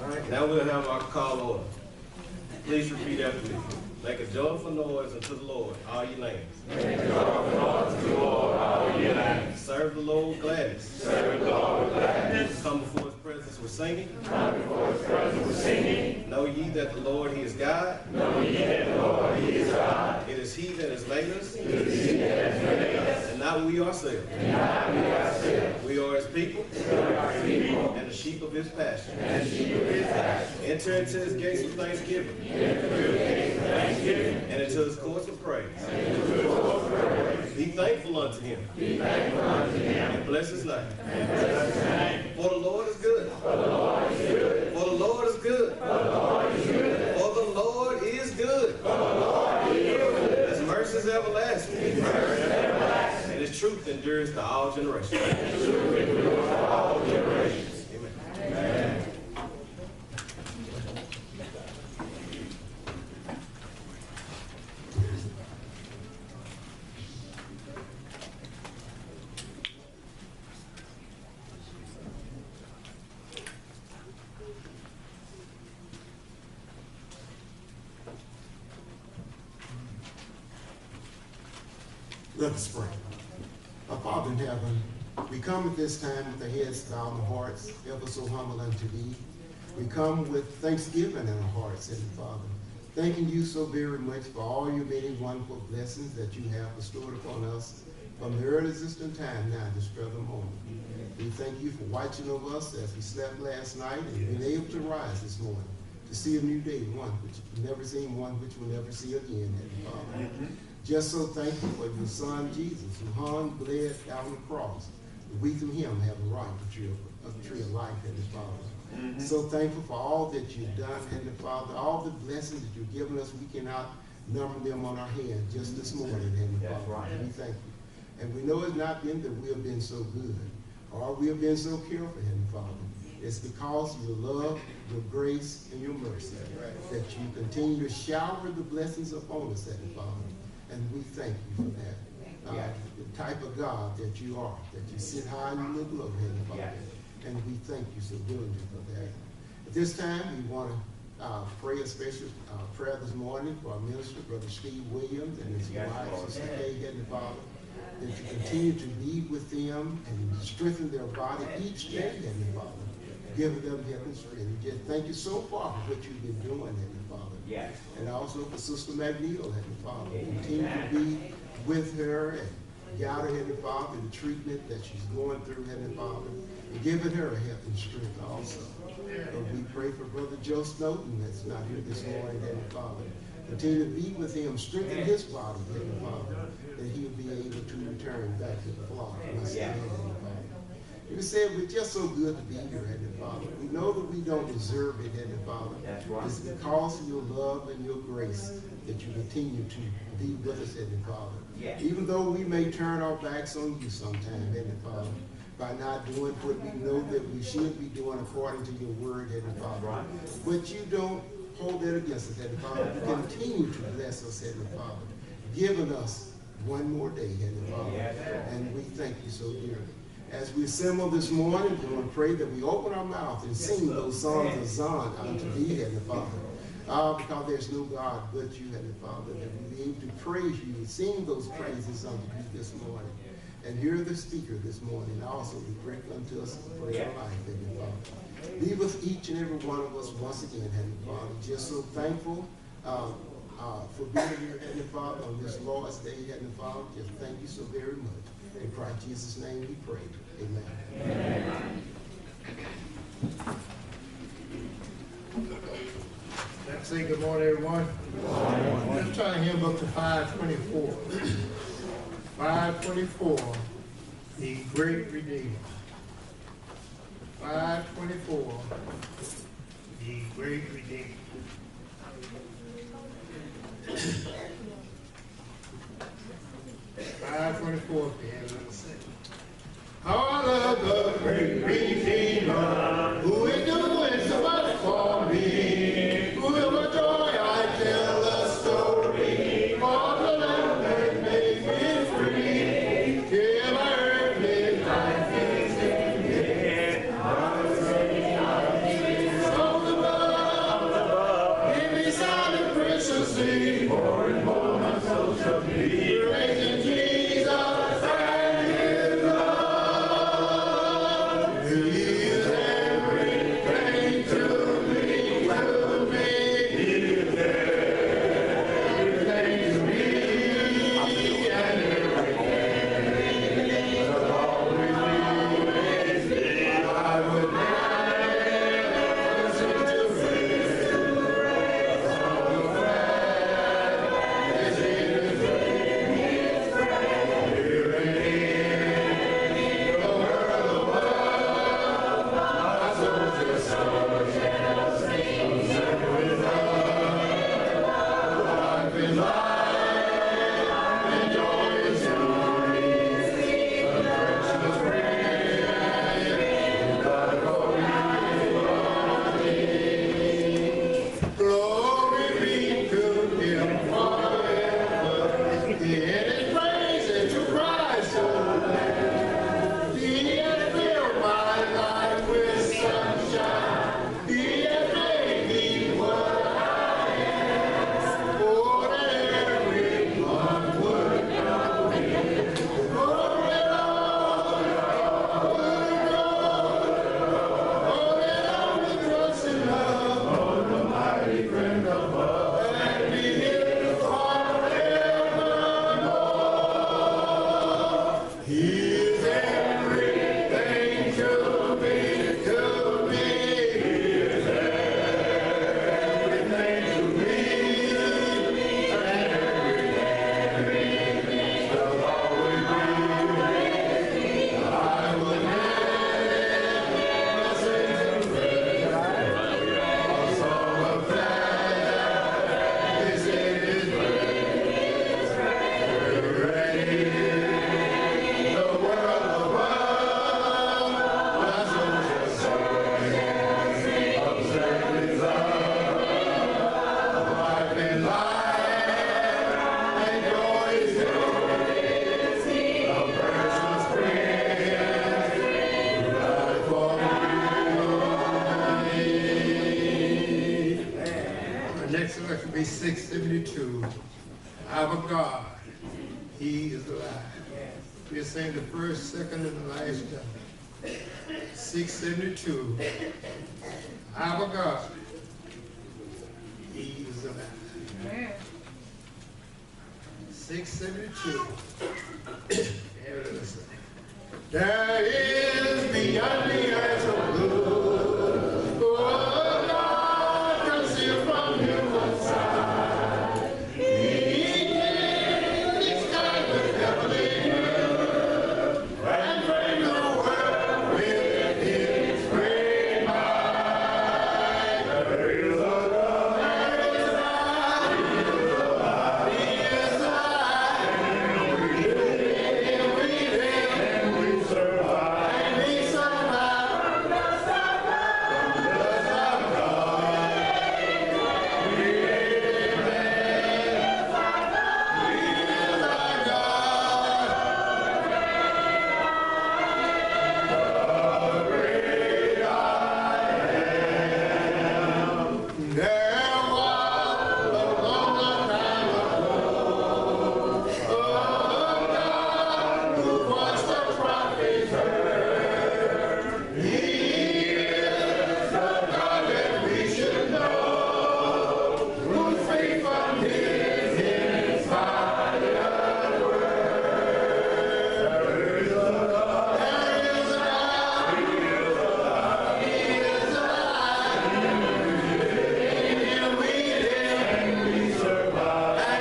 All right, now we'll have our call order. Please repeat after me. Make a joyful noise unto the Lord, all ye lands. Make a joyful noise unto the Lord, all ye lands. Serve the Lord with gladness. Serve the Lord with gladness. Come before his presence with singing. Come before his presence with singing. Know ye that the Lord, he is God. Know ye that the Lord, he is God. It is he that has made us. It is he that has made us. And not we ourselves. And not we ourselves. We are his people. We are his people. And the sheep of his pasture. And the sheep of his pasture. Enter into his gates with thanksgiving. Enter into his gates with thanksgiving. And into his courts with praise. And into his courts with praise. Be thankful unto him. Be thankful unto him. And bless his name. And bless his name. For the Lord is good. For the Lord is good. For the Lord is good. For the Lord is good. For the Lord is good. For the Lord is good. His mercy is everlasting. His mercy is everlasting. And his truth endures to all generations. And his truth endures to all generations. Amen. Amen. Let us pray. Our Father in heaven, we come at this time with our heads bowed and hearts ever so humble unto thee. We come with thanksgiving in our hearts, and Father, thanking you so very much for all your many wonderful blessings that you have bestowed upon us from the earliest in time now to this present moment. We thank you for watching over us as we slept last night and being able to rise this morning to see a new day, one which we've never seen, one which we'll never see again, Heavenly Father. Just so thankful for your son, Jesus, who hung, bled down on the cross. We through him have a right to a tree of life, Heavenly Father. So thankful for all that you've done, Heavenly Father, all the blessings that you've given us. We cannot number them on our hands just this morning, Heavenly Father. Right. We thank you. And we know it's not been that we have been so good or we have been so careful, Heavenly Father. It's because of your love, your grace, and your mercy that you continue to shower the blessings upon us, Heavenly Father. And we thank you for that. The type of God that you are, that you sit high and you look low, Heavenly Father. And we thank you so diligently for that. At this time, we want to pray a special prayer this morning for our minister, Brother Steve Williams, and his wife, Sister Kay, Heavenly Father, that you continue to be with them and strengthen their body each day, Heavenly Father, giving them health and strength. Just thank you so far for what you've been doing, Heavenly Father. Yes. And also for Sister McNeil, Heavenly Father. Continue to be with her and guide her, Heavenly Father, the treatment that she's going through, Heavenly Father, and giving her health and strength also. We pray for Brother Joe Snowden that's not here this morning, Heavenly Father. Continue to be with him, strengthen his body, Heavenly Father, that he'll be able to return back to the flock. You said we're just so good to be here, Heavenly Father. We know that we don't deserve it, Heavenly Father. That's right. It's because of your love and your grace that you continue to be with us, Heavenly Father. Yes. Even though we may turn our backs on you sometime, Heavenly Father, by not doing what we know that we should be doing according to your word, Heavenly Father. Right. But you don't hold that against us, Heavenly Father. You continue to bless us, Heavenly Father, giving us one more day, Heavenly Father. Yes. And we thank you so dearly. As we assemble this morning, we want to pray that we open our mouth and sing those songs of Zion unto thee, Heavenly Father. Because there's no God but you, Heavenly Father, that we be able to praise you and sing those praises unto you this morning. And hear the speaker this morning also to bring unto us the prayer of life, Heavenly Father. Be with each and every one of us once again, Heavenly Father. Just so thankful for being here, Heavenly Father, on this Lord's Day, Heavenly Father. Just thank you so very much. In Christ Jesus' name we pray. Amen. Amen. Let's say good morning, everyone. Good morning. Let's try to hymn up to 524. 524, the great Redeemer. 524, the great Redeemer. Heart of the great Redeemer, who is doing so much for me, who will with joy I tell the story, for the Lamb that made me free, till my earthly life is ended, so the 672. Our God, He is alive. We'll sing the first, second, and the last chapter. 672. Our God, He is alive. 672. There is beyond the earth of blue. Oh, God, concealed from human sight. He made the sky with heavenly blue, and framed the world with His great might. There is a God. There is a God. He is alive. He is alive. We survive. And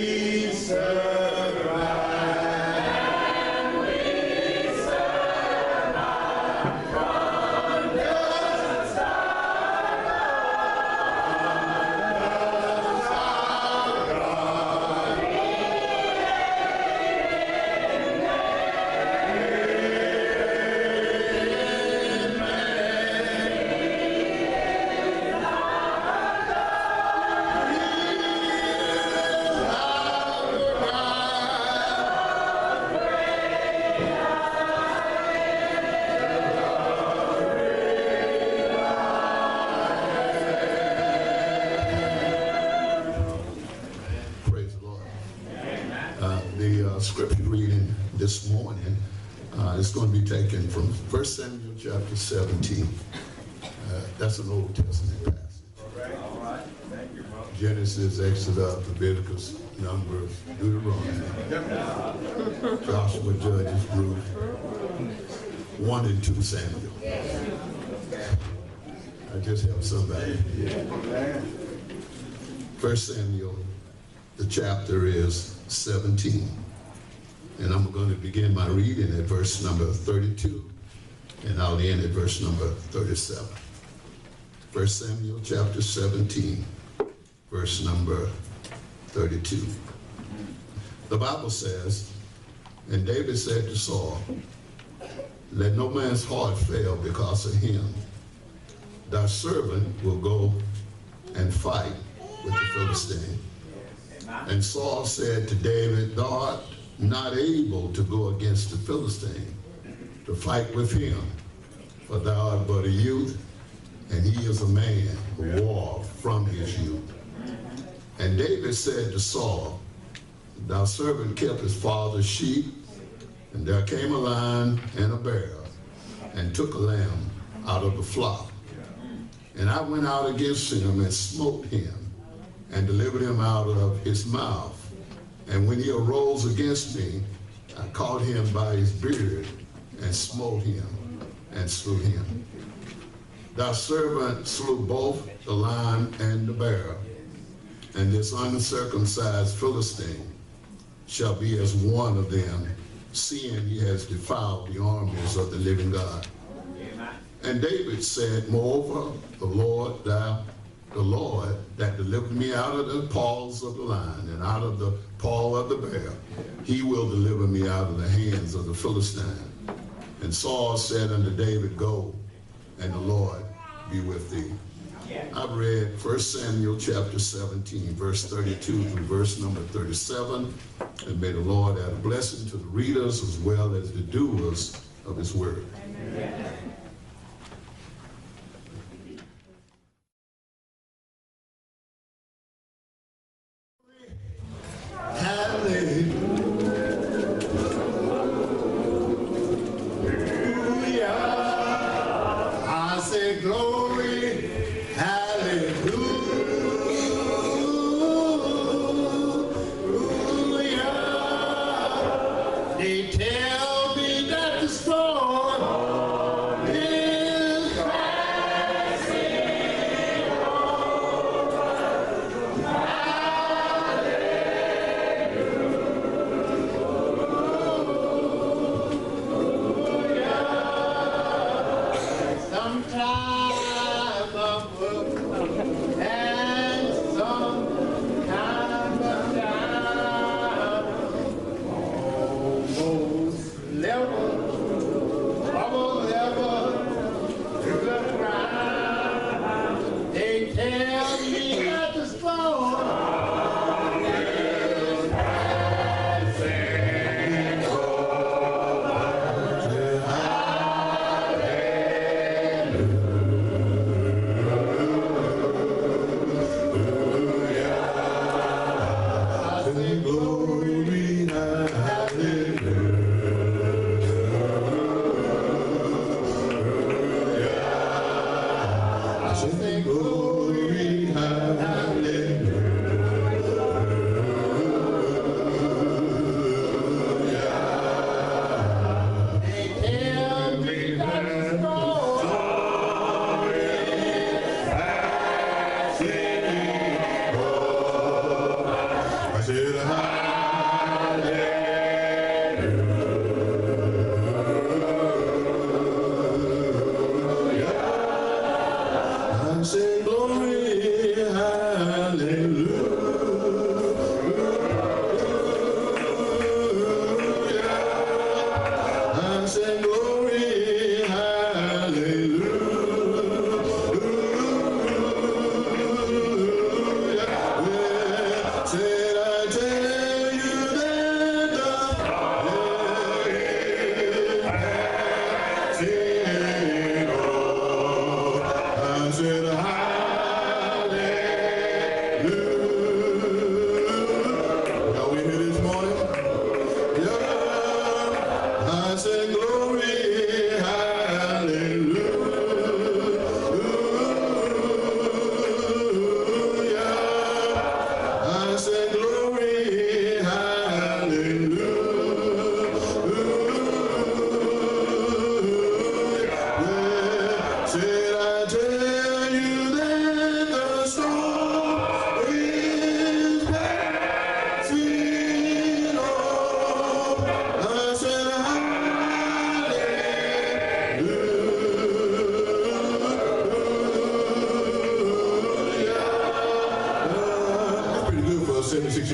we survive. From the scripture reading this morning is going to be taken from 1 Samuel chapter 17. That's an Old Testament passage. All right. Thank you, brother. Genesis, Exodus, Leviticus, Numbers, Deuteronomy, Joshua, Judges, Ruth, 1 and 2 Samuel. I just helped somebody. 1 Samuel, the chapter is 17. And I'm going to begin my reading at verse number 32, and I'll end at verse number 37. 1 Samuel chapter 17, verse number 32. The Bible says, and David said to Saul, let no man's heart fail because of him. Thy servant will go and fight with the Philistine. And Saul said to David, thou art not able to go against the Philistine to fight with him, for thou art but a youth, and he is a man of war from his youth. And David said to Saul, thy servant kept his father's sheep, and there came a lion and a bear, and took a lamb out of the flock. And I went out against him and smote him, and delivered him out of his mouth. And when he arose against me, I caught him by his beard, and smote him, and slew him. Thy servant slew both the lion and the bear, and this uncircumcised Philistine shall be as one of them, seeing he has defiled the armies of the living God. And David said, moreover, the Lord that delivered me out of the paws of the lion and out of the paw of the bear, he will deliver me out of the hands of the Philistine. And Saul said unto David, go, and the Lord be with thee. I've read 1 Samuel chapter 17, verse 32 through verse number 37, and may the Lord add a blessing to the readers as well as the doers of his word. Amen.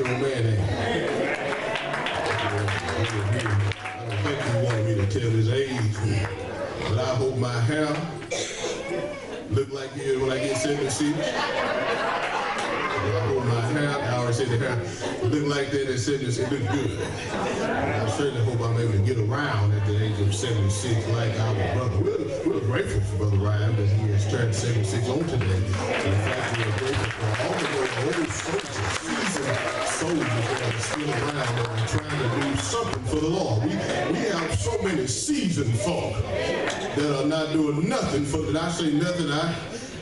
old man ain't I don't think he wanted me to tell his age, but I hope my hair look like it when I get 76. I hope my hair, I already said the hair, look like that at 76, it look good. And I certainly hope I'm able to get around at the age of 76 like our brother. We're grateful for Brother Ryan that he has turned 76 on today. In fact, we're grateful for all of those old soldiers, seasoned soldiers that are still around and trying to do something for the Lord. We have so many seasoned folk that are not doing nothing for, did I say nothing? I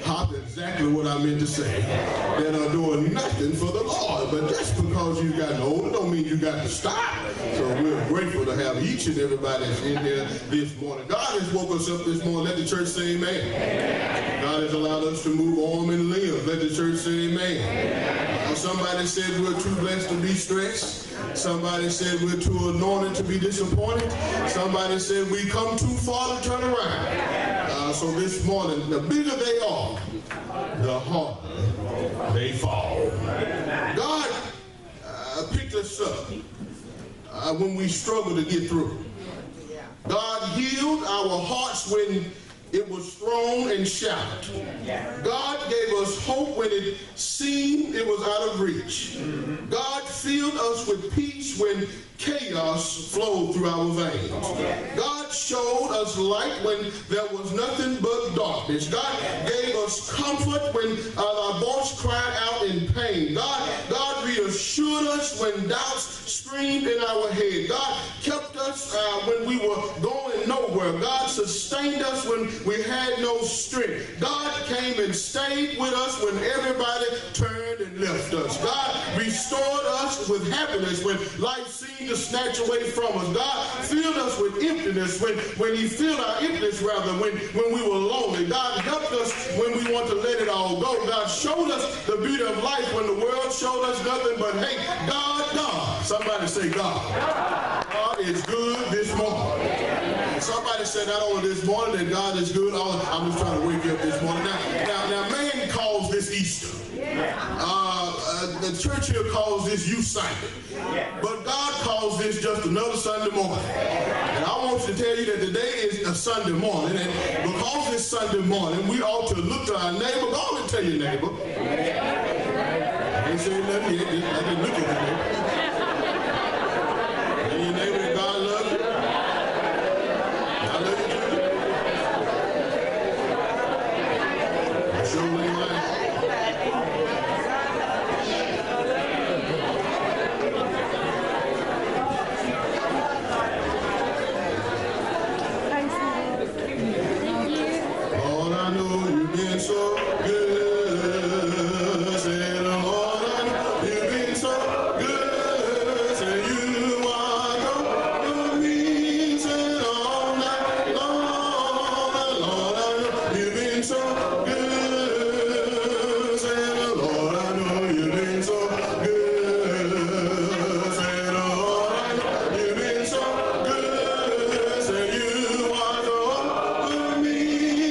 hopped exactly what I meant to say, that are doing nothing for the Lord. But just because you've gotten older don't mean you got to stop. So we're grateful to have each and everybody that's in here this morning. God has woke us up this morning. Let the church say amen. God has allowed us to move on and live. Let the church say amen. Somebody said we're too blessed to be stressed. Somebody said we're too anointed to be disappointed. Somebody said we come too far to turn around. So this morning, the bigger they are, the harder they fall. God picked us up when we struggle to get through. God healed our hearts when it was thrown and shattered. God gave us hope when it seemed it was out of reach. God filled us with peace when chaos flowed through our veins. God showed us light when there was nothing but darkness. God gave us comfort when our voice cried out in pain. God reassured us when doubts screamed in our head. God kept us when we were going nowhere. God sustained us when we had no strength. God came and stayed with us when everybody turned and left us. God restored us with happiness when life seemed to snatch away from us. God filled us with emptiness when he filled our emptiness when we were lonely. God helped us when we want to let it all go. God showed us the beauty of life when the world showed us nothing but hate. God. Somebody say God. God is good this morning. Somebody said not only this morning that God is good, I'm just trying to wake you up this morning. Now man calls this Easter. The church here calls this Youth Sunday. But God calls this just another Sunday morning. And I want you to tell you that today is a Sunday morning. And because it's Sunday morning, we ought to look to our neighbor. Go on and tell your neighbor. I ain't saying nothing yet. I didn't look at your neighbor. Tell your neighbor that God loves you. I love you too. I sure ain't lying. So good, say the Lord, you've been so good, say you are with me, say all night long, Lord, I know you've been so good, say the Lord, I know you've been so good, say the Lord, I know you've been so good, say you are with me,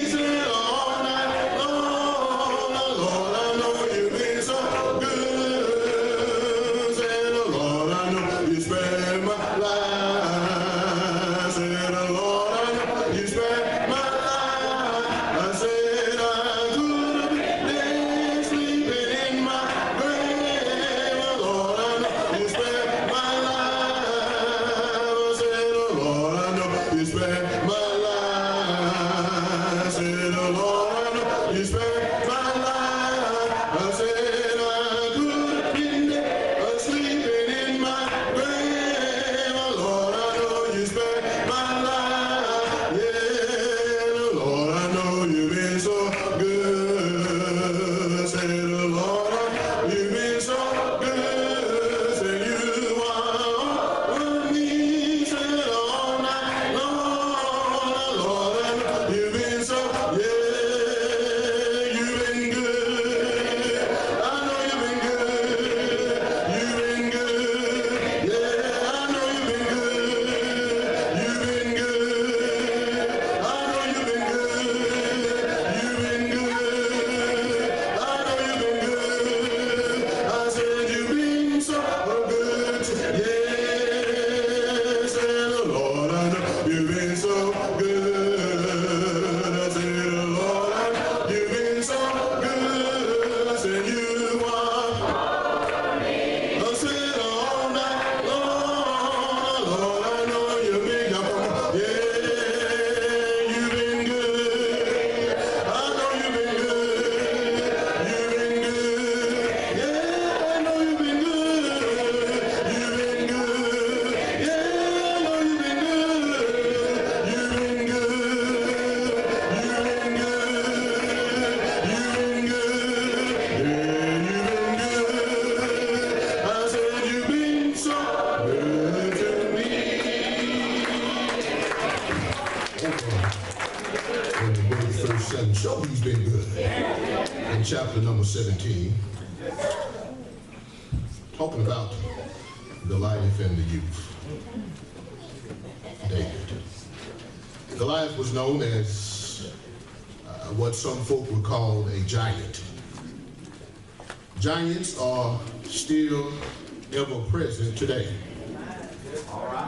say all night. Lord, I know you've been so good. Say the Lord, I know you spared my life. Say the Lord, I know you spared my life. I said I could have been dead, sleeping in my grave. Lord, I know you spared my life. I said the Lord, I know you spared my life. Say the Lord, I know you spared my life. I said I could have been dead, sleeping in my grave. Lord, I know you spared my life. Yeah, Lord, I know you've been so good. Say the Lord, I know you've been so good. Say you are with me. Say all night long. and show he's been good. In chapter number 17, talking about Goliath and the youth. David. Goliath was known as what some folk would call a giant. Giants are still ever present today.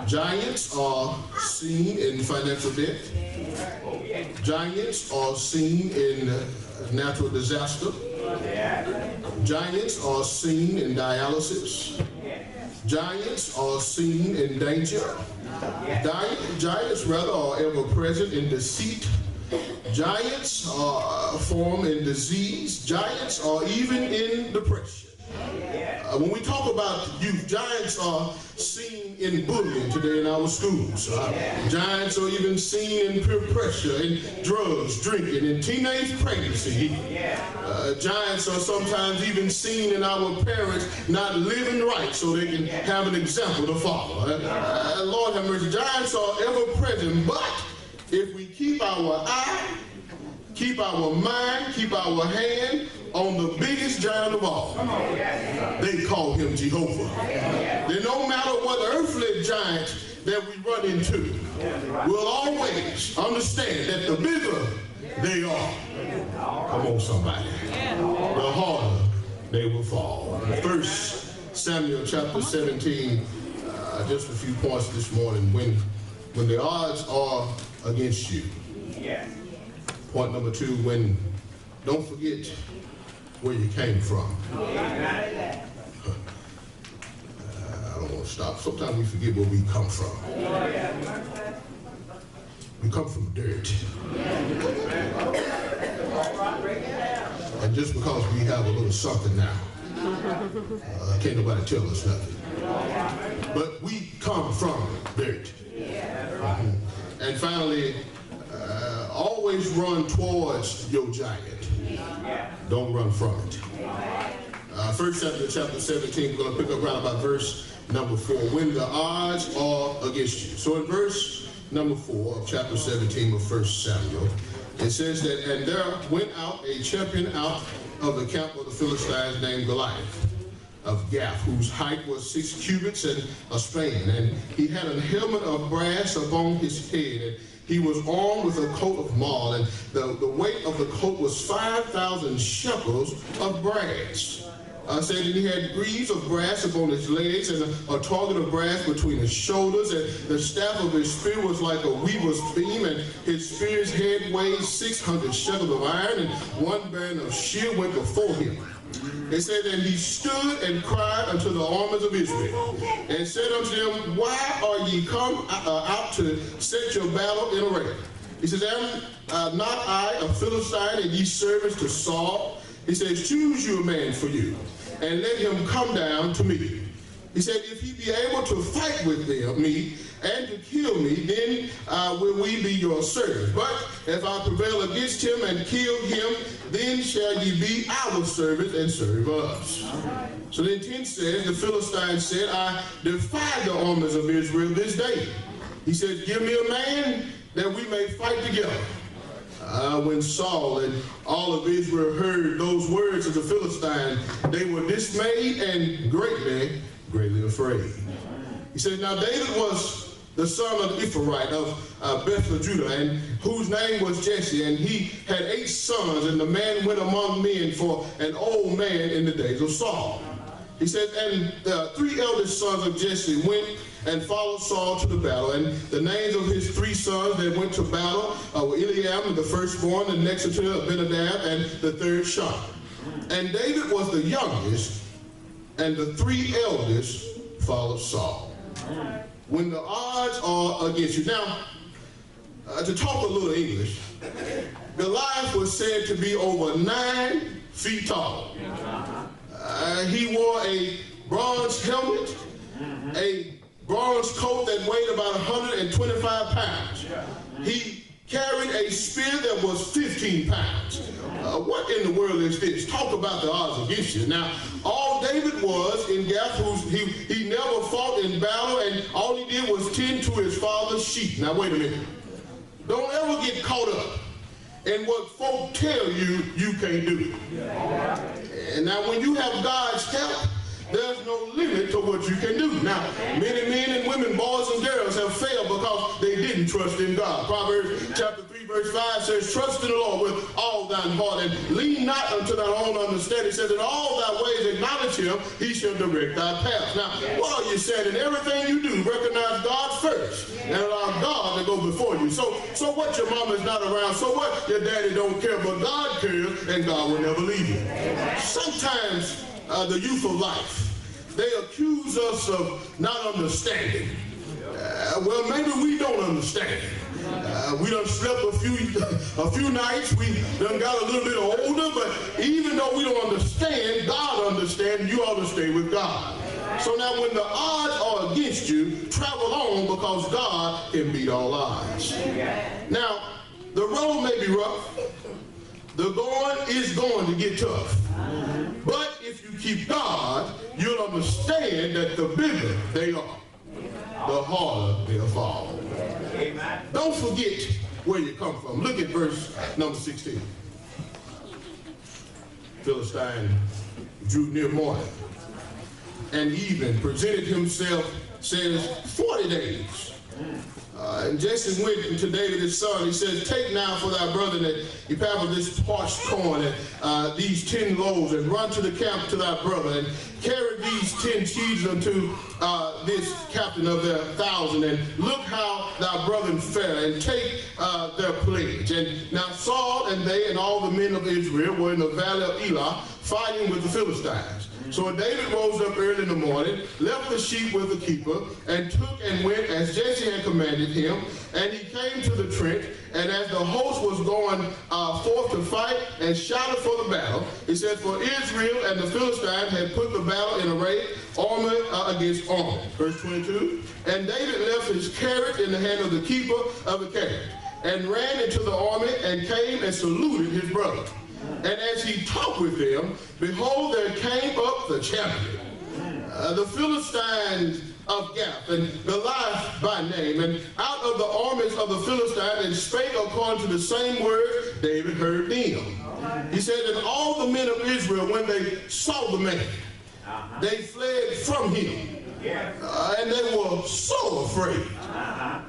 Giants are seen in financial debt. Giants are seen in natural disaster. Giants are seen in dialysis. Giants are seen in danger. Giants rather are ever present in deceit. Giants are formed in disease. Giants are even in depression. When we talk about youth, giants are seen in bullying today in our schools. Giants are even seen in peer pressure, in drugs, drinking, in teenage pregnancy. Giants are sometimes even seen in our parents not living right so they can have an example to follow. Lord have mercy, giants are ever present, but if we keep our eye, keep our mind, keep our hand on the biggest giant of all, they call him Jehovah. Then no matter what earthly giant that we run into, we'll always understand that the bigger they are, come on somebody, the harder they will fall. 1 Samuel chapter 17, just a few points this morning. When the odds are against you. Point number 2, don't forget where you came from. I don't want to stop. Sometimes we forget where we come from. We come from dirt. And just because we have a little something now, can't nobody tell us nothing. But we come from dirt. And finally, always run towards your giant. Don't run from it. 1 Samuel chapter 17, we're going to pick up right about verse number 4. When the odds are against you. So in verse number 4 of chapter 17 of 1 Samuel, it says that, and there went out a champion out of the camp of the Philistines named Goliath of Gath, whose height was 6 cubits and a span, and he had a helmet of brass upon his head, and he was armed with a coat of mail, and the weight of the coat was 5,000 shekels of brass. Said that he had greaves of brass upon his legs, and a target of brass between his shoulders, and the staff of his spear was like a weaver's beam, and his spear's head weighed 600 shekels of iron, and one band of shield went before him. It said, and he stood and cried unto the armies of Israel, and said unto them, why are ye come out to set your battle in array? He says, am not I a Philistine, and ye servants to Saul? He says, choose you a man for you, and let him come down to me. He said, if he be able to fight with me and to kill me, then will we be your servants. But if I prevail against him and kill him, then shall ye be our servants and serve us. So then 10 says, the Philistines said, I defy the armies of Israel this day. He says, give me a man that we may fight together. When Saul and all of Israel heard those words of the Philistines, they were dismayed and greatly afraid. He said, now David was the son of Ephraite of Bethlehem, Judah, and whose name was Jesse, and he had 8 sons, and the man went among men for an old man in the days of Saul. He said, and the 3 eldest sons of Jesse went and followed Saul to the battle, and the names of his 3 sons that went to battle were Eliab, the firstborn, the next to Abinadab, and the third Shama. And David was the youngest, and the 3 eldest followed Saul. When the odds are against you. Now, to talk a little English, Goliath was said to be over 9 feet tall. He wore a bronze helmet, a bronze coat that weighed about 125 pounds. He carried a spear that was 15 pounds. What in the world is this? Talk about the odds against you. Now, all David was in Gath, he never fought in battle, and all he did was tend to his father's sheep. Now, wait a minute. Don't ever get caught up and what folk tell you you can't do. And now when you have God's help, there's no limit to what you can do. Now, many men and women, boys and girls have failed because they didn't trust in God. Proverbs chapter 3 verse 5 says, trust in the Lord with all thine heart and lean not unto thine own understanding. It says, in all thy ways acknowledge him, he shall direct thy path. Now, what are you saying? In everything you do, recognize God first and allow God to go before you. So what, your mama's not around, so what, your daddy don't care, but God cares and God will never leave you. Sometimes the youth of life, they accuse us of not understanding. Well, maybe we don't understand. We done slept a few nights, we done got a little bit older, but even though we don't understand, God understands, and you ought to stay with God. So now when the odds are against you, travel on because God can beat all odds. Now, the road may be rough. The going is going to get tough. But if you keep God, you'll understand that the bigger they are, the harder they'll fall. Don't forget where you come from. Look at verse number 16. Philistine drew near morning, and even presented himself, says, 40 days. And Jesse went to David his son. He says, take now for thy brother that Epaphras this parched corn and these 10 loaves, and run to the camp to thy brother, and carry these 10 cheeses unto this captain of their 1,000, and look how thy brethren fare, and take their pledge. And now Saul and they and all the men of Israel were in the valley of Elah, fighting with the Philistines. So David rose up early in the morning, left the sheep with the keeper, and took and went as Jesse had commanded him. And he came to the trench, and as the host was going forth to fight and shouted for the battle, he said, for Israel and the Philistines had put the battle in array, army against army. Verse 22, and David left his carrot in the hand of the keeper of the carrot, and ran into the army, and came and saluted his brother. And as he talked with them, behold, there came up the champion, the Philistines of Gath, and Goliath by name, and out of the armies of the Philistines, and spake according to the same word David heard them. He said, and all the men of Israel, when they saw the man, they fled from him. And they were so afraid.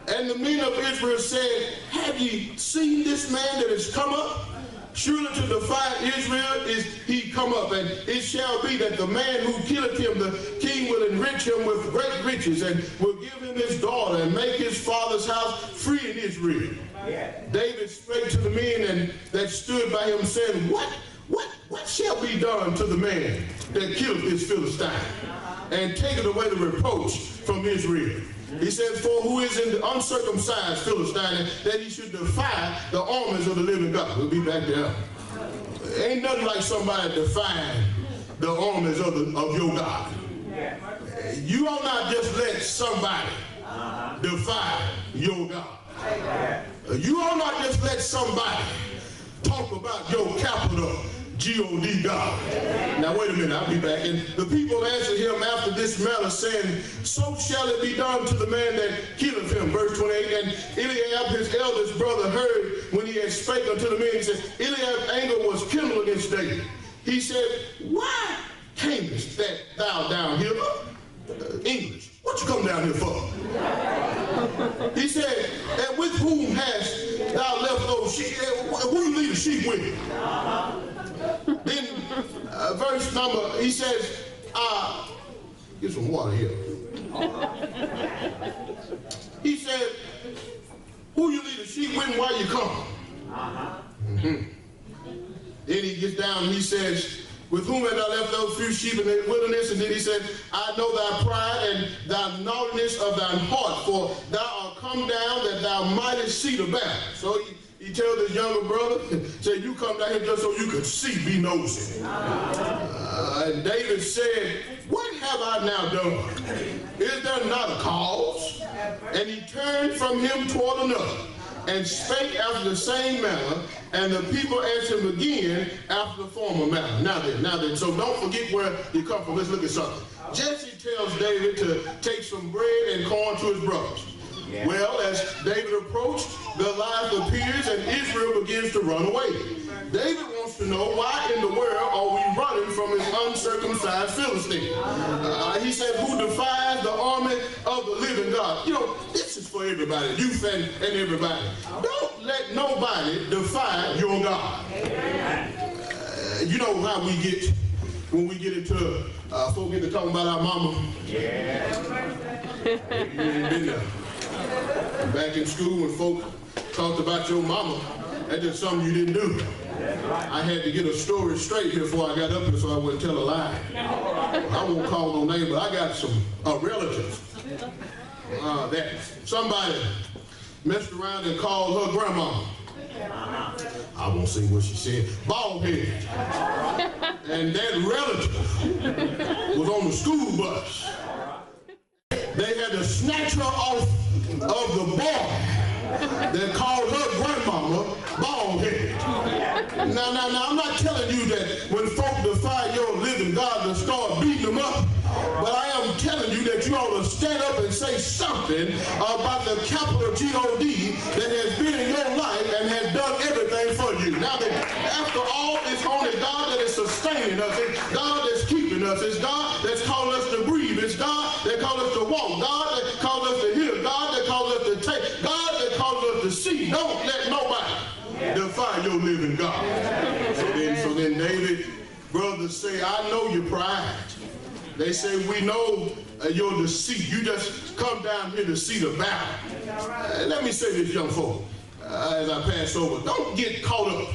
And the men of Israel said, have ye seen this man that has come up? Surely to defy Israel is he come up, and it shall be that the man who killeth him, the king will enrich him with great riches, and will give him his daughter, and make his father's house free in Israel. David spake to the men and that stood by him, saying, What shall be done to the man that killeth this Philistine, and taketh away the reproach from Israel? He says, for who is in the uncircumcised Philistine, that he should defy the armies of the living God? We'll be back there. Ain't nothing like somebody defying the armies of your God. You ought not just let somebody defy your God. You ought not just let somebody talk about your capital G-O-D God. Now wait a minute, I'll be back. And the people answered him after this manner, saying, so shall it be done to the man that killeth him. Verse 28, and Eliab his eldest brother heard when he had spake unto the men. He said, Eliab's anger was kindled against David. He said, why camest thou down here? English, what you come down here for? He said, and with whom hast thou left those sheep? Who you leave the sheep with? Then verse number, he says, get some water here. He said, who you leave the sheep with and why you come? Then he gets down and he says, with whom have thou left those few sheep in the wilderness? And then he said, I know thy pride and thy naughtiness of thine heart, for thou art come down that thou mightest see the battle. So he tells his younger brother, said, you come down here just so you could see, be nosy. And David said, what have I now done? Is there not a cause? And he turned from him toward another, and spake after the same manner, and the people answered him again after the former manner. Now then, so don't forget where you come from. Let's look at something. Jesse tells David to take some bread and corn to his brothers. Well, as David approached, Goliath appears and Israel begins to run away. David wants to know, why in the world are we running from this uncircumcised Philistine? He said, who defies the army of the living God? You know, this is for everybody, youth and everybody. Don't let nobody defy your God. You know how we get when we get into folk get to talking about our mama. Yeah. Been there. Back in school when folk talked about your mama, that's just something you didn't do. I had to get a story straight before I got up here so I wouldn't tell a lie. I won't call no name, but I got some relatives that somebody messed around and called her grandma. I won't say what she said. Bald head. And that relative was on the school bus. They had to snatch her off of the boy that called her grandmama bald head. Now, I'm not telling you that when folk defy your living God to start beating them up, but I am telling you that you ought to stand up and say something about the capital G-O-D that has been in your life and has done everything for you. Now, that after all, it's only God that is sustaining us. It's God that's keeping us. It's God that's calling us to breathe. It's God that calls us to walk. God that calls us to hear. God that calls us to take. God that calls us to see. Don't let nobody defy your living God. So then David, brothers say, I know your pride. They say, we know your deceit. You just come down here to see the battle. Let me say this, young folk, as I pass over, don't get caught up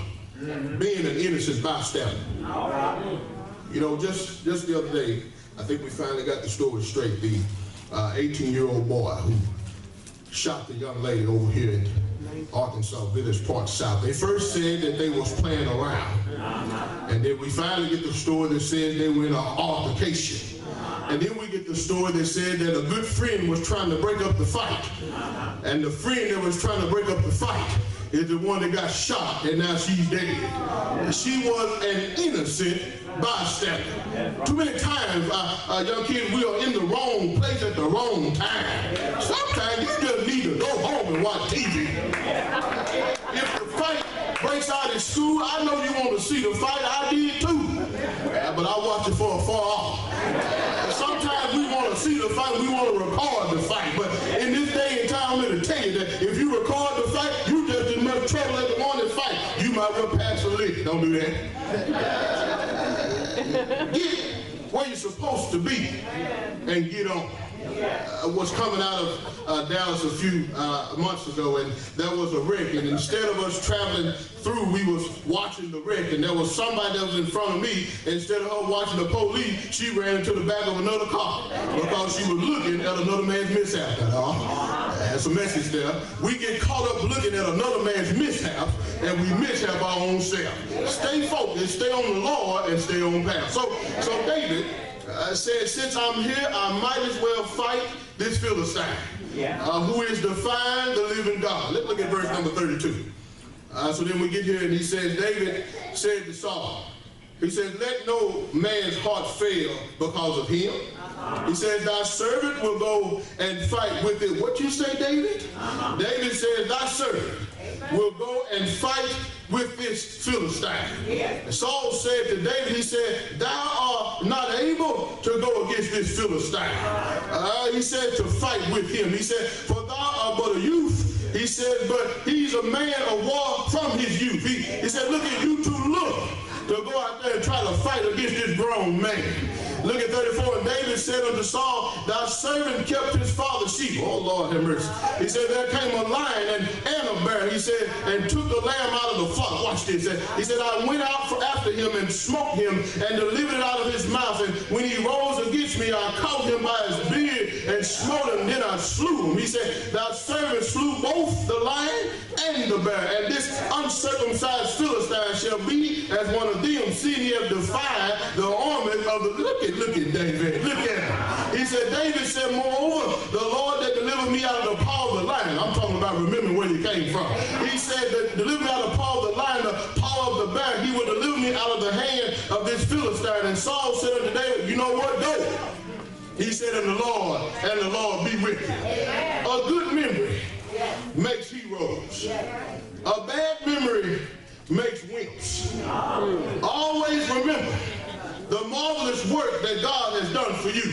being an innocent bystander. You know, just the other day, I think we finally got the story straight. The 18-year-old boy who shot the young lady over here in Arkansas Village Park South. They first said that they was playing around. And then we finally get the story that said they were in an altercation. And then we get the story that said that a good friend was trying to break up the fight. And the friend that was trying to break up the fight is the one that got shot, and now she's dead. She was an innocent bystander. Too many times, young kids, we are in the wrong place at the wrong time. Sometimes you just need to go home and watch TV. If the fight breaks out in school, I know you want to see the fight. I did too. But I watch it from afar off. Sometimes we want to see the fight, we want to record the fight. But in this day and time, I'm going to tell you that if you record the fight, you just as much trouble as the one that fight. You might well pass a lick. Don't do that. Get where you're supposed to be and get on. Was coming out of Dallas a few months ago, and there was a wreck, and instead of us traveling through, we was watching the wreck, and there was somebody that was in front of me. Instead of her watching the police, she ran into the back of another car because she was looking at another man's mishap. That's a message there. We get caught up looking at another man's mishap, and we mishap our own self. Stay focused, stay on the Lord, and stay on path. So David said, since I'm here, I might as well fight this Philistine, who is defying the living God. Let's look at verse number 32. So then we get here, and he says, David said to Saul, he says, let no man's heart fail because of him. He says, thy servant will go and fight with it. What you say, David? David says, thy servant will go and fight with this Philistine. And Saul said to David, he said, thou art not able to go against this Philistine. He said to fight with him. He said, for thou art but a youth. He said, but he's a man of war from his youth. He said, look at you two, look to go out there and try to fight against this grown man. Look at 34. And David said unto Saul, thy servant kept his father's sheep. Oh, Lord have mercy. He said, there came a lion and a bear. He said, and took the lamb out of the flock. Watch this. He said, I went out after him and smote him and delivered it out of his mouth. And when he rose against me, I caught him by his beard and smote him. Then I slew him. He said, thy servant slew both the lion and the bear. And this uncircumcised Philistine shall be as one of them, seeing he have defied the army of the... Look at David. Look at him. He said, David said, moreover, the Lord that delivered me out of the paw of the lion. I'm talking about remembering where he came from. He said that deliver me out of the paw of the lion, the paw of the bear. He will deliver me out of the hand of this Philistine. And Saul said unto David, you know what, go. He said, and the Lord be with you. A good memory makes heroes. A bad memory makes wimps. Always remember the marvelous work that God has done for you.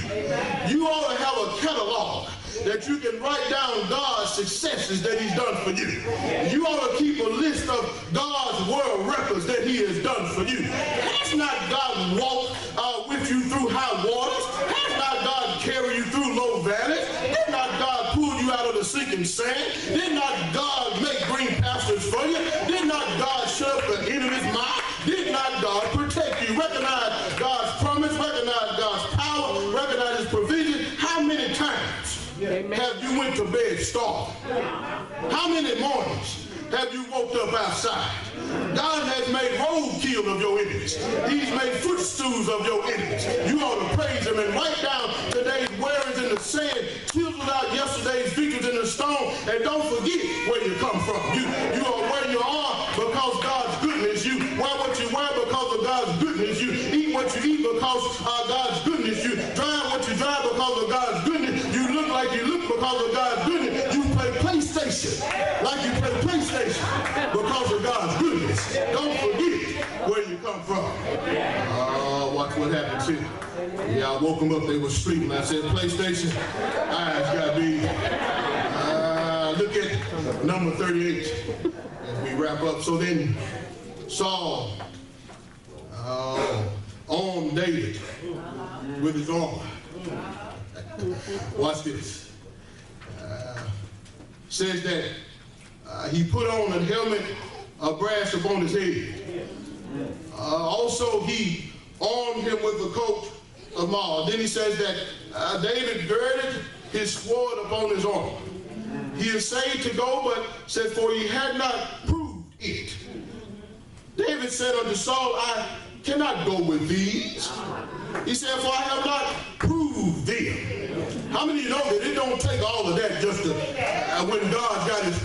You ought to have a catalog that you can write down God's successes that he's done for you. You ought to keep a list of God's world records that he has done for you. Has not God walked with you through high waters? Has not God carried you through low valleys? Did not God pull you out of the sinking sand? Did not God make green pastures for you? Did not God shut up the enemy's mouth? Did not God protect you? Recognize God's promise, recognize God's power, recognize his provision. How many times have you went to bed starving? How many mornings have you woke up outside? God has made roadkill of your enemies. He's made footstools of your enemies. You ought to praise him and write down today's wearings in the sand, chisel out yesterday's victories in the stone, and don't forget where you come from. You are where you are because God's goodness. You wear what you wear because of God's goodness. You eat what you eat because of God's goodness. You drive what you drive because of God's goodness. You look like you look because of God's goodness. You play PlayStation like you play PlayStation because of God's goodness. Don't forget where you come from. Watch what happened to you. Yeah, I woke them up, they were sleeping. I said, PlayStation, eyes got big. Look at number 38 as we wrap up. So then Saul armed David with his armor. Watch this. Says that he put on a helmet of brass upon his head. Also, he armed him with a coat of mail. Then he says that David girded his sword upon his arm. He essayed to go, but said, for he had not proved it. David said unto Saul, I cannot go with these. He said, for I have not proved them. How many of you know that it don't take all of that just to, when God got his,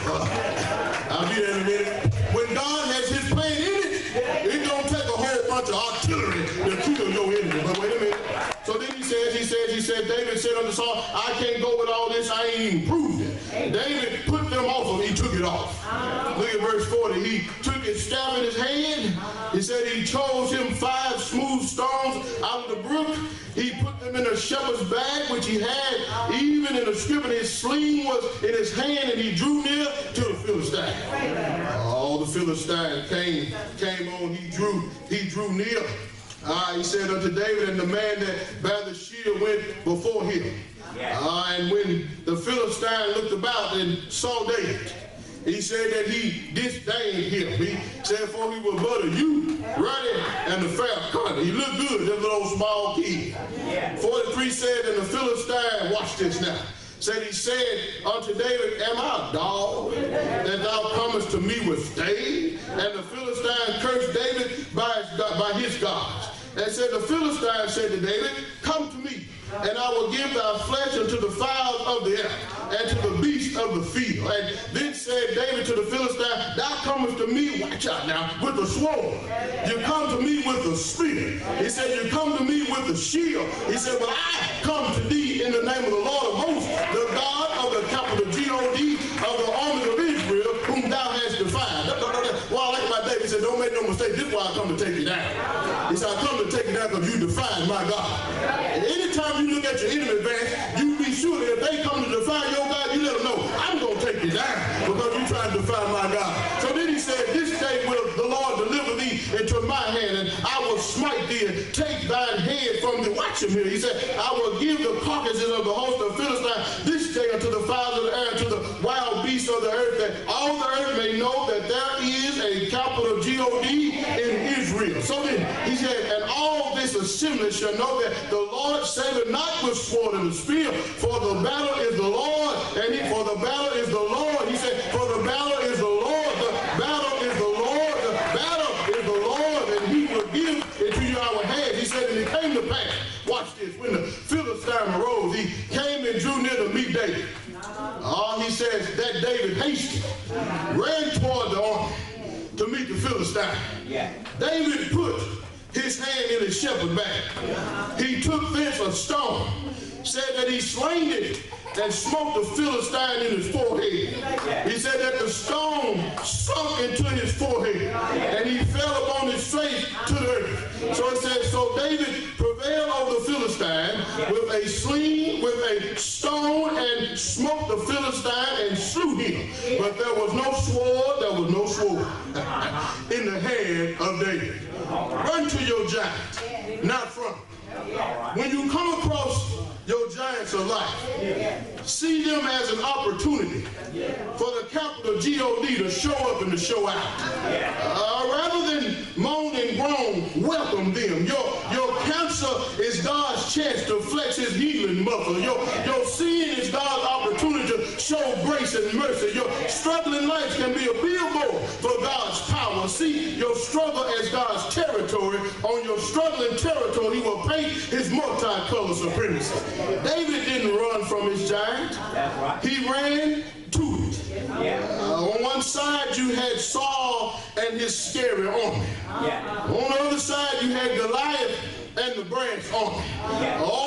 I'll be there in a minute. When God has his plan in it don't take a whole bunch of artillery to kill your enemy. But wait a minute. So then he said, David said unto Saul, I can't go with all this, I ain't even proved it. David put them off him, he took it off. Look at verse 40. He took his staff in his hand. He said he chose him 5 smooth stones out of the brook. He put them in a shepherd's bag, which he had, even in a scrip, and his sling was in his hand, and he drew near to the Philistine. All the Philistine came on, he drew near. He said unto David, and the man that bare the shield went before him. And when the Philistine looked about and saw David, he said that he disdained him. He said, for he was but a youth, ruddy and a fair color. He looked good, that little small kid. 43 said, and the Philistine, watch this now, said he said unto David, am I a dog that thou comest to me with staves? And the Philistine cursed David by his gods. And said, the Philistine said to David, come to me, and I will give thy flesh unto the fowls of the air, and to the beasts of the field. And then said David to the Philistine, thou comest to me, watch out now, with a sword. You come to me with a spear. He said, you come to me with a shield. He said, but I come to thee in the name of the Lord of hosts, the God of the capital G-O-D, of the armies of Israel, whom thou hast defied. Well, I like my David, he said, don't make no mistake, this is why I come to take you down. He said, I come to take you down because you defied my God. And anytime you look at your enemy, man, you be sure that if they come to defy your God, you let them know, I'm going to take you down because you trying to defy my God. So then he said, this day will the Lord deliver thee into my hand, and I will smite thee and take thine head from thee. Watch him here. He said, I will give the carcasses of the host of Philistine this day unto the fowls of the air, and to the wild beasts of the earth, that all the earth may know that there is a capital G-O-D in Israel. So then he said, and all this assembly shall know that the Lord saveth not with sword and the spear, for the battle is the Lord, and for the battle is the Lord. He said, for the battle is the Lord, the battle is the Lord, the battle is the Lord, and he will give it to you our hands. He said, and it came to pass, watch this, when the Philistine arose, he came and drew near to meet David. He says that David hasted, ran toward the army to meet the Philistine. David put his hand in his shepherd bag. He took thence a stone said that he slain it and smote the Philistine in his forehead. He said that the stone sunk into his forehead and he fell upon his face to the earth. So it says, so David prevailed over the Philistine with a sling, with a stone, and smote the Philistine and slew him. But there was no sword in the hand of David. Run to your giant, not from him. When you come across your giants of life, see them as an opportunity for the capital G-O-D to show up and to show out. Rather than moan and groan, welcome them. Your cancer is God's chance to flex his healing muscle. Your sin is God's opportunity to show grace and mercy. Your struggling life can be a billboard for God's power. See your struggle as God's territory. On your struggling territory, he will paint his multicolored supremacy. David didn't run from his giant. He ran to it. On one side you had Saul and his scary army. On the other side you had Goliath and the branch army.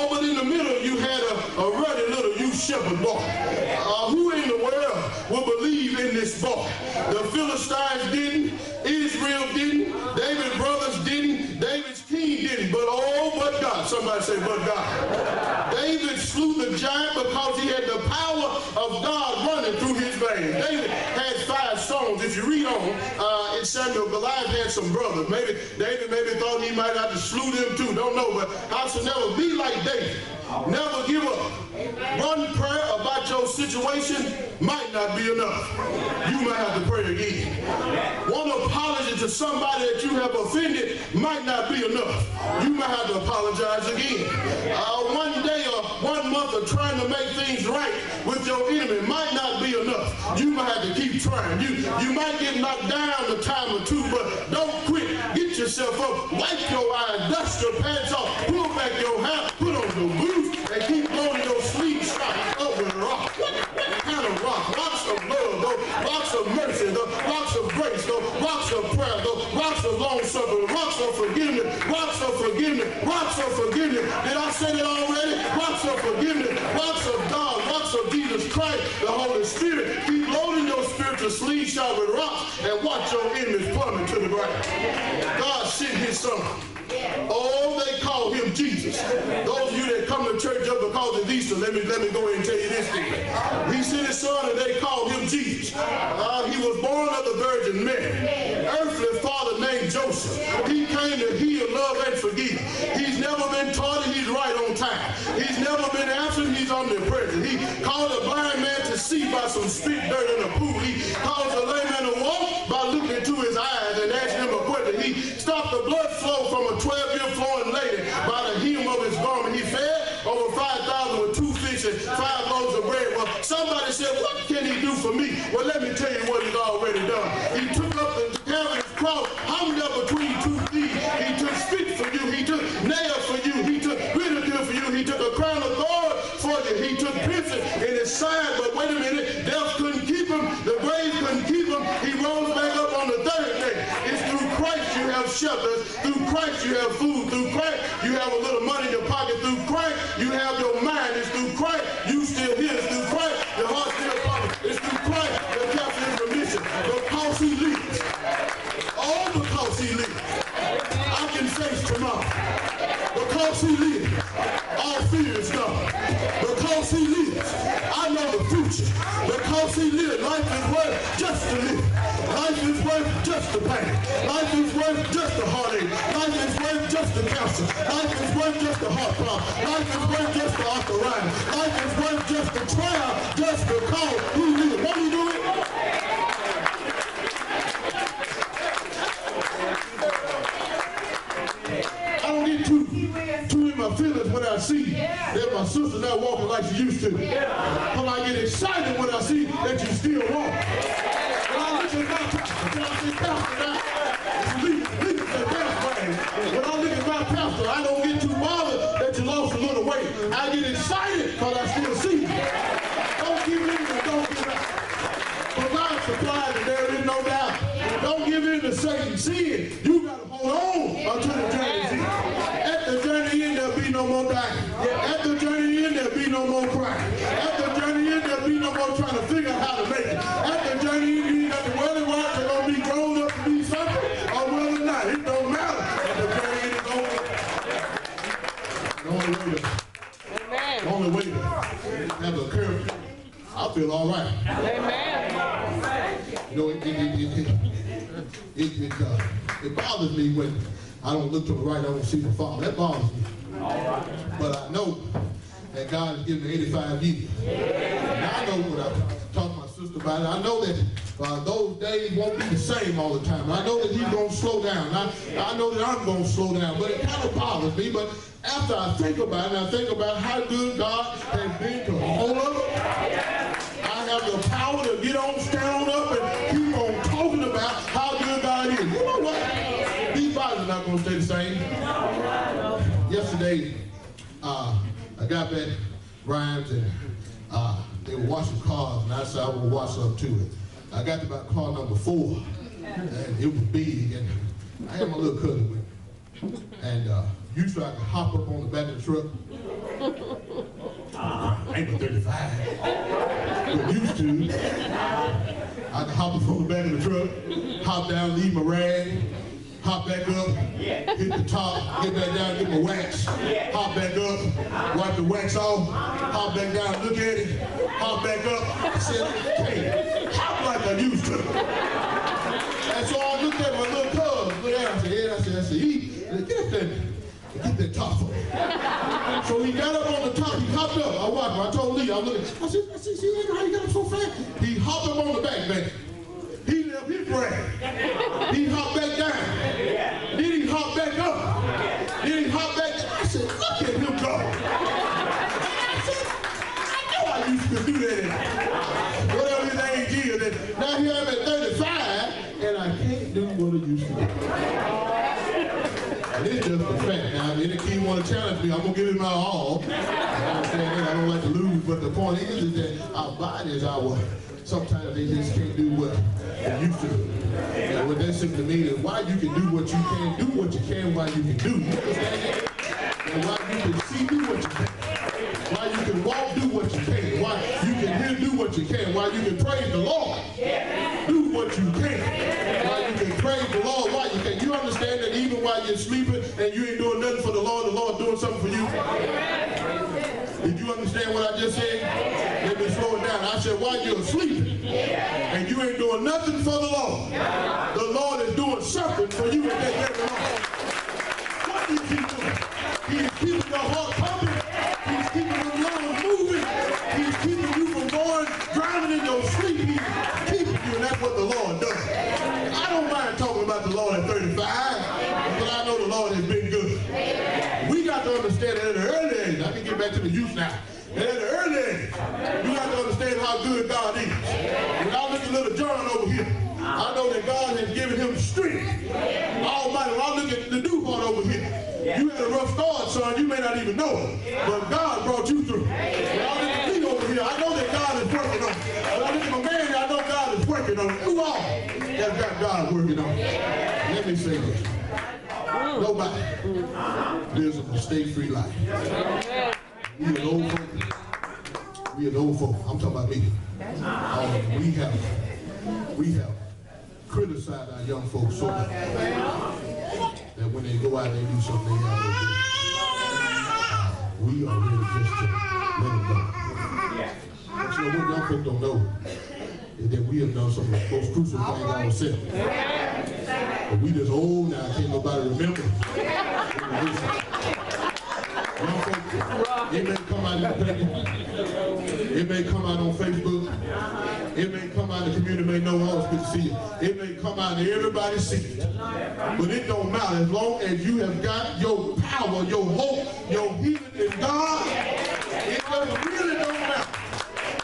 But in the middle you had a ruddy little youth shepherd boy. Who in the world will believe in this boy? The Philistines didn't. Israel didn't. David's brothers didn't. David's king didn't. But God. Somebody say, but God. David slew the giant because he had the power of God running through his veins. David had 5 sons. If you read on in Samuel, Goliath had some brothers. Maybe David thought he might have to slew them too. Don't know, but I should never be like David. Never give up. One prayer about your situation might not be enough. You might have to pray again. One apology to somebody that you have offended might not be enough. You might have to apologize again. One day or 1 month of trying to make things right with your enemy might not be enough. You might have to keep trying. You might get knocked down a time or two, but don't quit. Get yourself up, wipe your eyes, dust your pants off, pull back your hat, put on your boots, and keep blowing your sleeves shot up with rock. What kind of rock? Rocks of love, those rocks of mercy, the rocks of grace, the rocks of prayer, the rocks of long suffering, rocks of forgiveness, rocks of forgiveness, rocks of forgiveness. Did I say that already? Rocks of forgiveness, rocks of God, rocks of Jesus Christ, the Holy Spirit. Keep loading your spiritual sleeve shot with rocks and watch your enemies plummet to the ground. God sent his son. Oh, they call him Jesus. Those of you that come to church just because it's Easter, let me go ahead and tell you this thing. He sent his son and they called him Jesus. He was born of the Virgin Mary. Earthly father named Joseph. He came to heal, love, and forgive. He's never been taught, he's right on time. He's never been absent, he's omnipresent. He called a blind man to see by some spit dirt in a pool. He caused a lame man to walk by looking into his eyes and asking him a question. He stopped the blood flow from a 12-year flowing lady by the hem of his garment. He fed over 5,000 with 2 fish and 5 loaves of bread. Well, somebody said, what can he do for me? Well, let me tell you what he's already done. He took up the Calvary's cross, hung up between 2 thieves. He took spit for you. He took nails for you. He took ridicule for you. He took a crown of thorns for you. He took piercing in his side. But wait a minute, death couldn't keep him. The grave couldn't keep him. He rose back up on the 3rd day. It's through Christ you have shelter. Through Christ you have food. Through Christ you have a little money in your pocket. Through Christ you have your mind. It's through Christ you still here. It's through Christ your heart still pumping. It's through Christ your cancer is remission. Because he lives. All because he lives. I can face tomorrow. Because he lives. All fear is gone. Because he lives. I know the future. Because he lives. Life is worth just to live. Life is worth just the pain. Life is worth just the heartache. Life is worth just the cancer. Life is worth just the heart problem. Life is worth just the arthritis. Life is worth just the trial just because he lives. Won't he do it? I don't get too in my feelings when I see that my sister's not walking like she used to. But I get excited when I see that you still walk. When I look at my pastor, when I look at my pastor, I don't get too bothered that you lost a little weight. I get excited because I still see you. Don't give in and don't give out. For God supplies and there is no doubt. Don't give in to Satan's sin. You got to hold on until the journey's end. At the journey end, there'll be no more dying. At the journey end, there'll it bothers me when I don't look to the right, I don't see the Father. That bothers me. But I know that God has given me 85 years. And I know what I talked to my sister about it. I know that those days won't be the same all the time. I know that he's going to slow down. I know that I'm going to slow down. But it kind of bothers me. But after I think about it, I think about how good God has been to all of us. I have the power to get on, stand on up, and keep on talking about how good God is. You know what? These bodies are not going to stay the same. Yesterday, I got back Rhymes, and they were washing cars, and I said I would wash up to it. I got to about car number 4, and it was big, and I had my little cousin with me. And usually I could hop up on the back of the truck. I ain't but 35. But used to. I could hop up on the back of the truck, hop down, leave my rag, hop back up, hit the top, get back down, get my wax, hop back up, wipe the wax off, hop back down, look at it, hop back up. I said, hey, hop like I used to. And so I looked at my little cousin, look at him, I said, get up there, get that top for me. So he got up on the top, he hopped up, I watched him, I told Lee, I looked at him, I said, see how you got up so fast? He hopped up on the back, man. He left his rag. He hopped back down. Then he hopped back up. Then he hopped back down. I said, look at him go. I said, I know I used to do that. Whatever his age is. And now here I'm at 35, and I can't do what I used to do. And it's just a fact. Now, if any kid want to challenge me, I'm going to give it my all. I understand that. I don't like to lose. But the point is that our bodies, sometimes they just can't do what they used to do. And what that simply means is why you can do what you can, do what you can while you can do. You understand that? And why you can see, do what you can. Why you can walk, do what you can. Why you can hear, do what you can. Why you can praise the Lord, do what you can. Why you can praise the Lord, why you can. You understand that even while you're sleeping and you ain't doing nothing for the Lord doing something for you? Did you understand what I just said? Let me slow it down. I said, while you're asleep and you ain't doing nothing for the Lord is doing something for you at that very moment. What is he doing? He's keeping your heart pumping. He's keeping your lungs moving. He's keeping you from drowning in your sleep. He's keeping you, and that's what the Lord does. I don't mind talking about the Lord at 35, but I know the Lord has been good. We got to understand that at an early age, I can get back to the youth now. And at an early age, you got to understand how good God is. When I look at little John over here, I know that God has given him strength. Almighty, when I look at the new part over here, you had a rough start, son, you may not even know it, but God brought you through. When I look at me over here, I know that God is working on it. When I look at my man, I know God is working on it. You all have got God working on it. Let me say this. Nobody lives a mistake-free life. We are old folk. We are old folk. I'm talking about me. We have criticized our young folks so much that when they go out and they do something they have to do. We are ready just to let them go. But you know what young folks don't know is that we have done some of the most crucial things ourselves. But we just old now, can't nobody remember. Young folks, it may come out in the paper, it may come out on Facebook, it may come out in the community, may know all good to see you. It may come out and everybody see it. But it don't matter as long as you have got your power, your hope, your healing in God, it really don't matter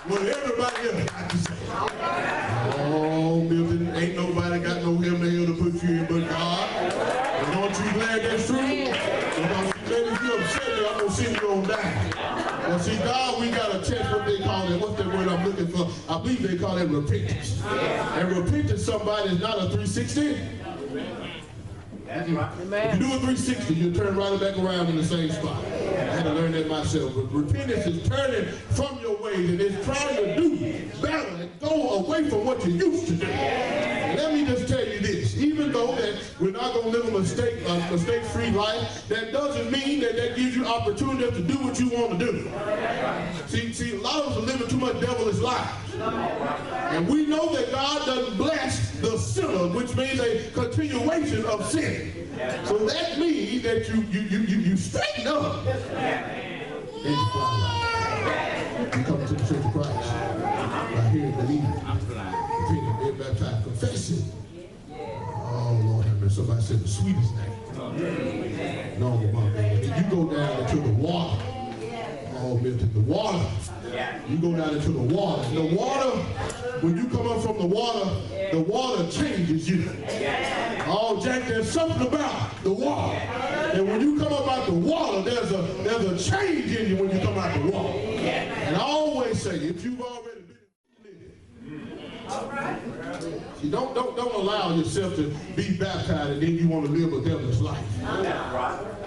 what everybody else got to say. Oh, Milton, ain't nobody got no hell in the hell to put you in but God. And aren't you glad that's true? Because maybe if you're upset, I'm going to send you on down. But see, God, we got to test what they call it. What's the word I'm looking for? I believe they call it repentance. And repentance, somebody, is not a 360. That's right. If you do a 360, you turn right back around in the same spot. I had to learn that myself. But repentance is turning from your ways and it's trying to do better and go away from what you used to do. And let me just tell you this. Even though know that we're not going to live a mistake-free life. That doesn't mean that gives you opportunity to do what you want to do. See, a lot of us are living too much devilish lives. And we know that God doesn't bless the sinner, which means a continuation of sin. So that means that you straighten up. And you fly right. You come to the Church of Christ. Right here and believe it. Continue to be baptized. Confess it. Oh, Lord have mercy. Somebody said the sweetest name. No, my man. If you go down into the water, oh, Milton, the water. You go down into the water. The water, when you come up from the water changes you. Oh, Jack, there's something about the water. And when you come up out the water, there's a change in you when you come out the water. And I always say, if you've already been see, don't allow yourself to be baptized and then you want to live a devil's life.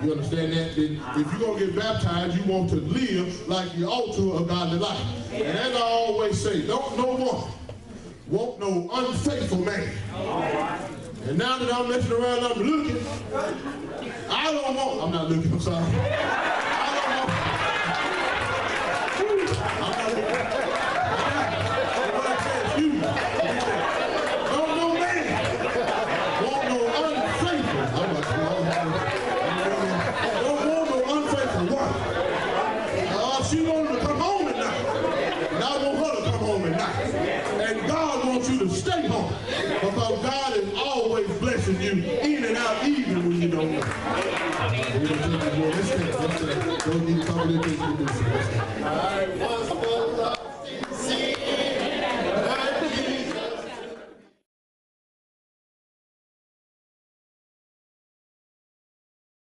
You understand that? Then if you're going to get baptized, you want to live like you ought to a godly life. And as I always say, don't no one want no unfaithful man. And now that I'm messing around, I'm looking. I don't want, I'm not looking, I'm sorry. I don't want, I'm not looking. What I said, you. Don't no man want no unfaithful. Don't want no unfaithful woman. She wanted to come home at night. And I want her to come home at night. And God wants you to stay home. Because God is always blessing you in and out, even when you don't know. Let's stand. Don't need to come to this.